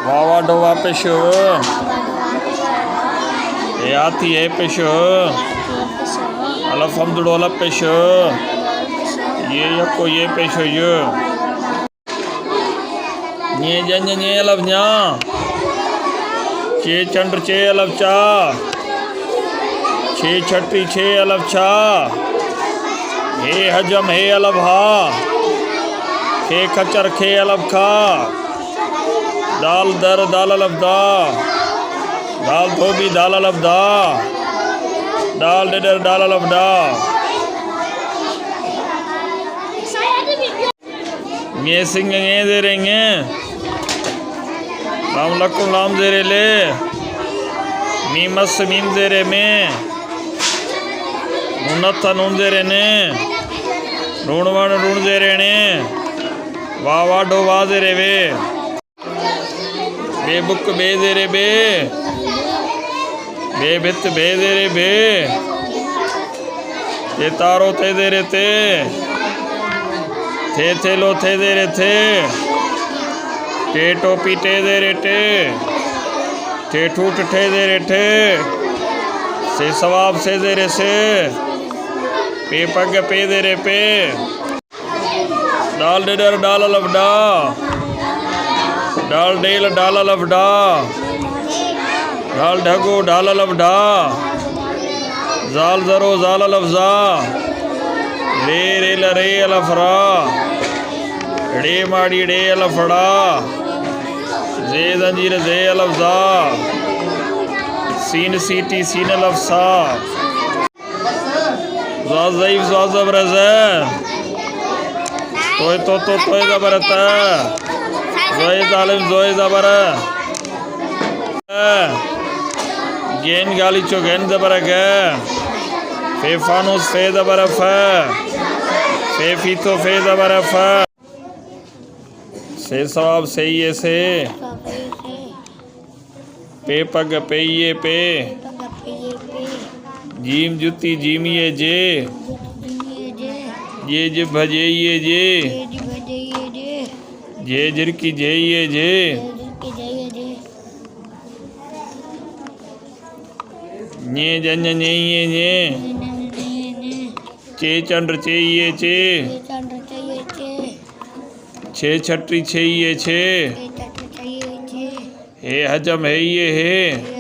वावा डोवा पेशो ये आती है पेशो अलफमदुल्ला पेशो ये यको ये पेशो ये nye janya nye alafnya che chandr che alafcha che chhatri che alafcha he hajam he alabha khe khachar khe alabkha dal dar dal alabda dal dhobi dal alabda dal dedar dal alabda nye sing nye derenge लाम लकुम लाम जेरे ले memes meme जेरे में नूनत्था नून जेरे ने ऋणवण ऋण जेरे ने वावा डो वा जेरे वे बेबुक बे जेरे बे बेबित बे जेरे बे ते तारो थे जेरे थे लो थे जेरे थे टे टोपी टे दे रे टे ठूठ ठे दे रे ठे से सवाब से दे रे से पे पग पे दे रे पे डाल डेडर डाल लफडा डाल डेल डाल लफडा डाल ढगो डाल लफडा जाल जरो जाल लफजा रे रे ल रे लफरा रे माड़ी रे लफड़ा जे जंजीर जे लफ्जा सीन सीटी सीन लफ्सा जा ज़ईफ़ जा ज़बरज़ तोय तोय ज़बरत ज़ोय ज़ालिम ज़ोय ज़बर गेन गाली चो गेन ज़बर गे फे फानुस फे ज़बर फ फे फीतो फे ज़बर फ से सवाब सही है से पे पग पे ये पे जीम जुती जीम ये जे भजे ये जे जिरकी जे ये जे nye janya nye ये चे चंद्र चे ये चे छे छठी छे ये छे हे हजम है ये है